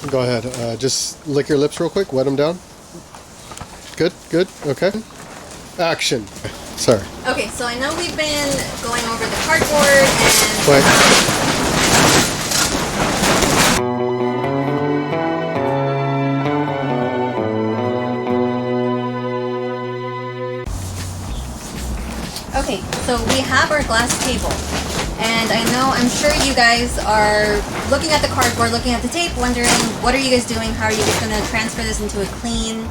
Go ahead. Just lick your lips real quick. Wet them down. Good, good. Okay. Action. Sorry. Okay, so I know we've been going over the cardboard and... Wait. Okay, so we have our glass table. And I know, I'm sure you guys are looking at the cardboard, looking at the tape, wondering, what are you guys doing? How are you guys going to transfer this into a clean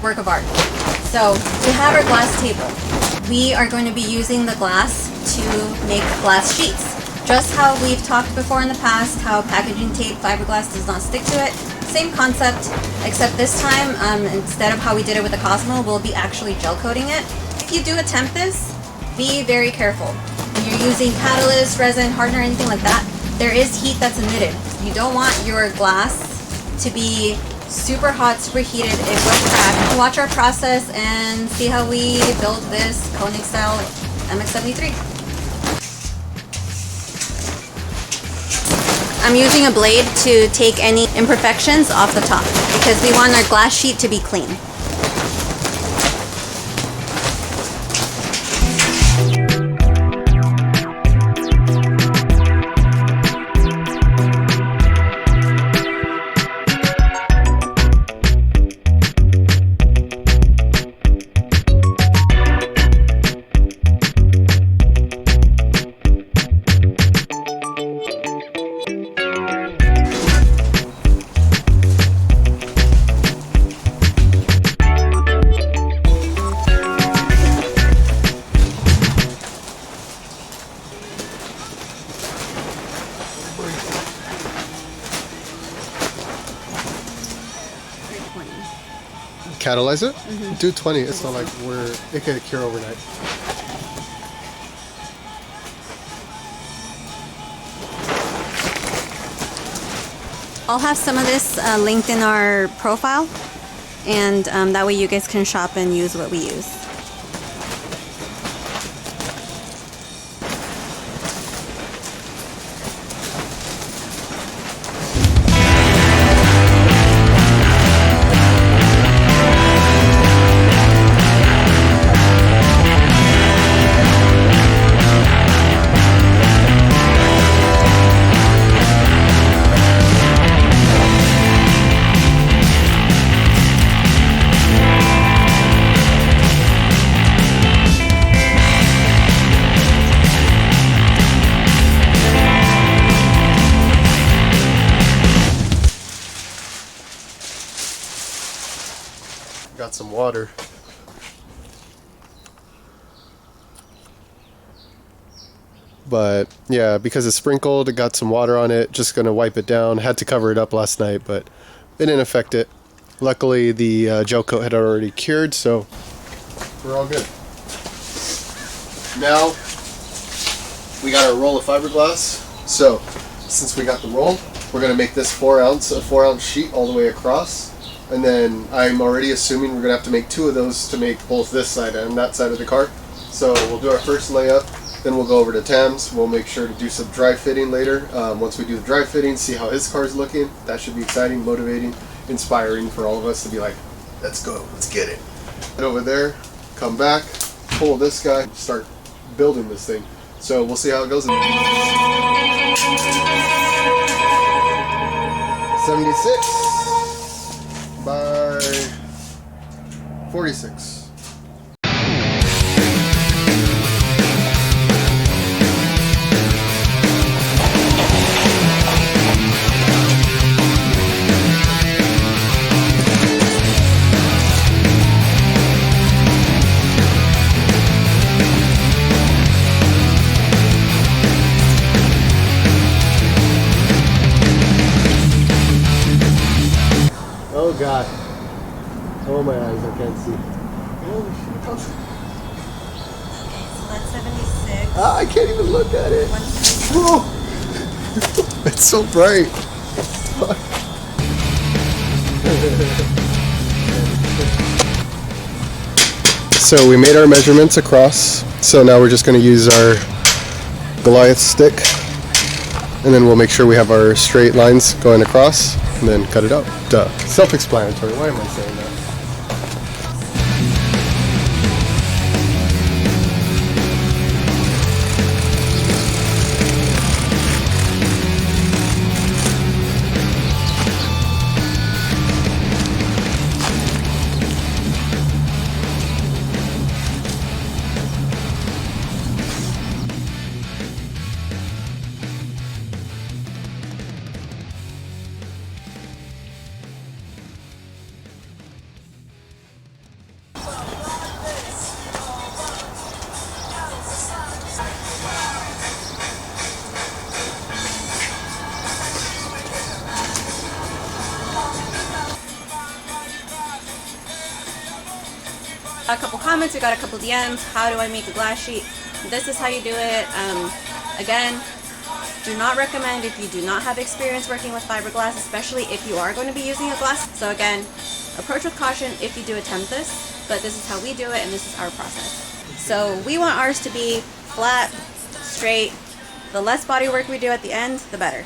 work of art? So, we have our glass table. We are going to be using the glass to make glass sheets. Just how we've talked before in the past, how packaging tape, fiberglass does not stick to it. Same concept, except this time, instead of how we did it with the Cosmo, we'll be actually gel coating it. If you do attempt this, be very careful. When you're using catalyst, resin, hardener, anything like that, there is heat that's emitted. You don't want your glass to be super hot, super heated. It will crack. Watch our process and see how we build this Koenig style MX-73. I'm using a blade to take any imperfections off the top because we want our glass sheet to be clean. Catalyze it? Mm-hmm. Do 20. It's not like it can cure overnight. I'll have some of this linked in our profile, and that way you guys can shop and use what we use. Got some water. But yeah, because it's sprinkled, it got some water on it, just gonna wipe it down. Had to cover it up last night, but it didn't affect it. Luckily the gel coat had already cured, so we're all good. Now we got our roll of fiberglass. So since we got the roll, we're gonna make this 4 ounce sheet all the way across. And then I'm already assuming we're going to have to make 2 of those to make both this side and that side of the car. So we'll do our first layup, then we'll go over to Tam's. We'll make sure to do some dry fitting later. Once we do the dry fitting, see how his car's looking. That should be exciting, motivating, inspiring for all of us to be like, let's go, let's get it. Head over there, come back, pull this guy, start building this thing. So we'll see how it goes. 76. By 46. Oh God. Oh my eyes, I can't see. Holy shit. Okay, so that's 76. I can't even look at it. Whoa. It's so bright. So we made our measurements across. So now we're just going to use our Goliath stick and then we'll make sure we have our straight lines going across, and then cut it out. Duh. Self-explanatory. Why am I saying that? A couple comments, we got a couple DMs. How do I make a glass sheet? This is how you do it. Again, do not recommend if you do not have experience working with fiberglass, especially if you are going to be using a glass. So again, approach with caution if you do attempt this, but this is how we do it and this is our process. So we want ours to be flat, straight. The less body work we do at the end, the better.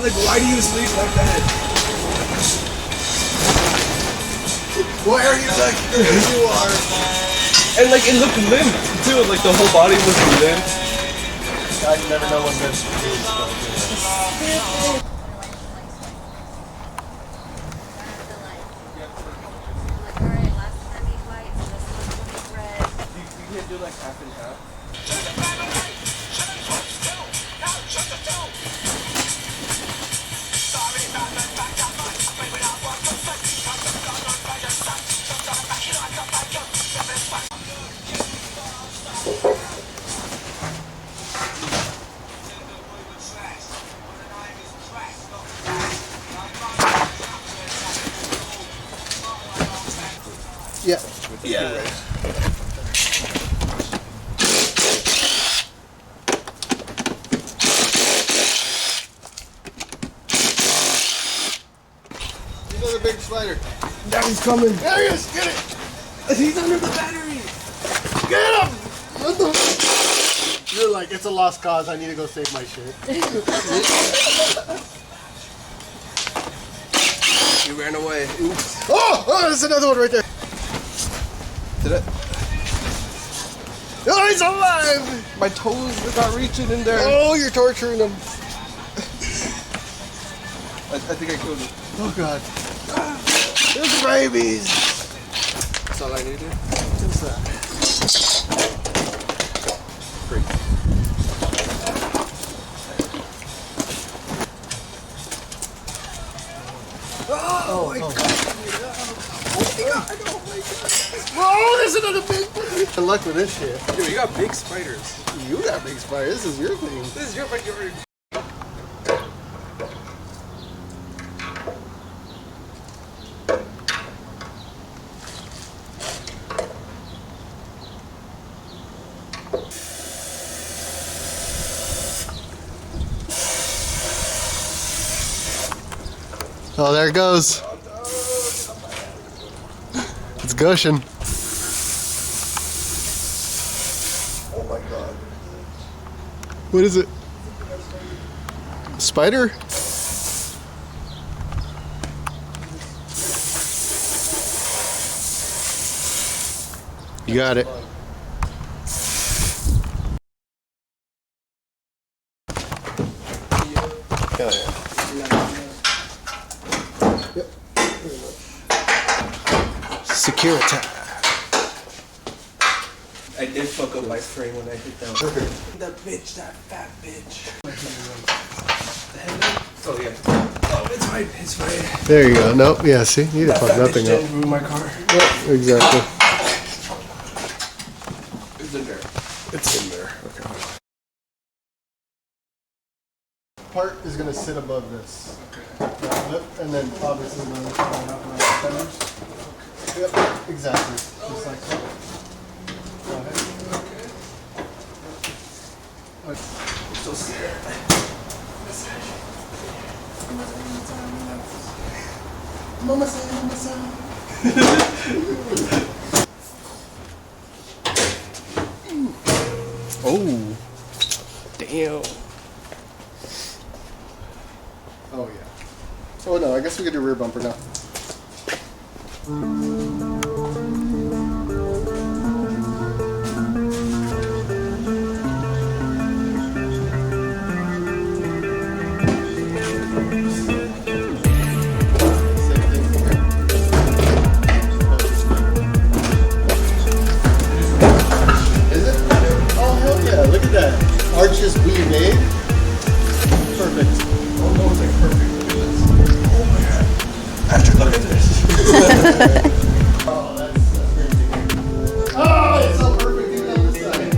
Like, why do you sleep like that? Why are you like you are? And like it looked limp too, like the whole body was limp. I never know what this is. You can't do like half and half. Yeah. Yeah. Another big spider. Daddy's coming. There he is. Get it. He's under the battery. Get him. What the? You're like, it's a lost cause. I need to go save my shit. He ran away. Oops. Oh, there's another one right there. Did it? Oh, he's alive. My toes got reaching in there. Oh, you're torturing him. I think I killed him. Oh, God. There's rabies. That's all I needed. What's that? Great. Oh, my God. Oh, there's another big one. Good luck with this shit. Yo, you got big spiders. You got big spiders. This is your thing. This is your backyard. Oh, there it goes. It's gushing. Oh my God. What is it? Spider? You got it. Security. I did fuck up my frame when I hit that. That bitch, that fat bitch. Oh yeah. Oh, It's fine. It's fine. There you go. Nope. Yeah. See, you didn't fuck nothing up. Ruin my car. Yep. Exactly. It's in there. It's in there. Okay. Part is gonna sit above this. Okay. And then obviously the other side out around the fenders. Yep, exactly. Just like so. Go ahead. I'm still scared. Mama san, mama san. Oh. Damn. Oh yeah. Oh no, I guess we could do rear bumper now. Is it? Oh hell yeah, look at that. Arches we made. Perfect. Oh no, it's like perfect. Look at this. Oh my god. After look at this. Oh, that's crazy. Oh, it's so perfect even on this side.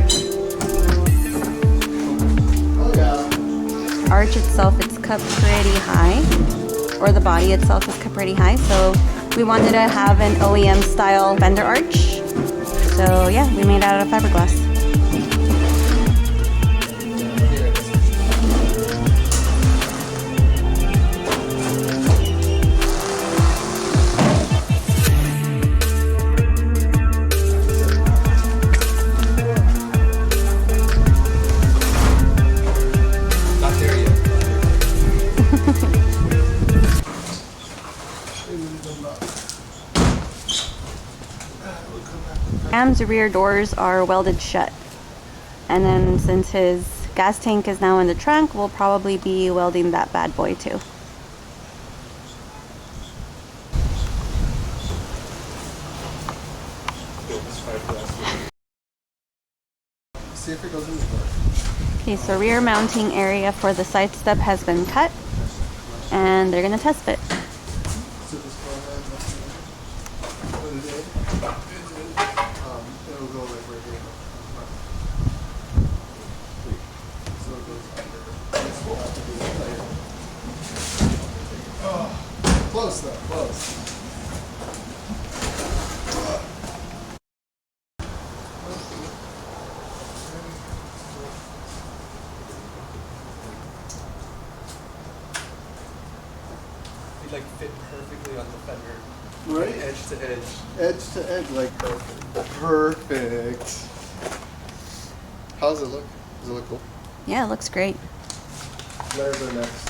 Oh yeah. Arch itself, it's cut pretty high, or the body itself is cut pretty high, so we wanted to have an OEM style fender arch. So yeah, we made it out of fiberglass. Not there yet. Sam's rear doors are welded shut. And then since his gas tank is now in the trunk, we'll probably be welding that bad boy too. See if it goes in the door. Okay, so rear mounting area for the side step has been cut, and they're gonna test fit. So just go ahead and put it in. It'll go like right here. So it goes under. Oh, close though, close. It like fit perfectly on the fender. Right? Edge to edge. Edge to edge, like perfect. How does it look? Does it look cool? Yeah, it looks great. Layers are next.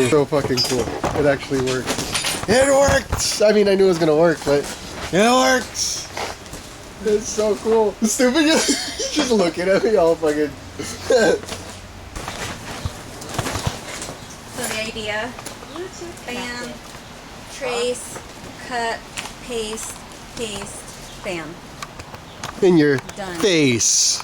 So fucking cool. It actually worked. It worked! I mean, I knew it was gonna work, but it worked! It's so cool. Stupid. He's just looking at me all fucking. So the idea, bam, trace, cut, paste, paste, bam. In your Done. face.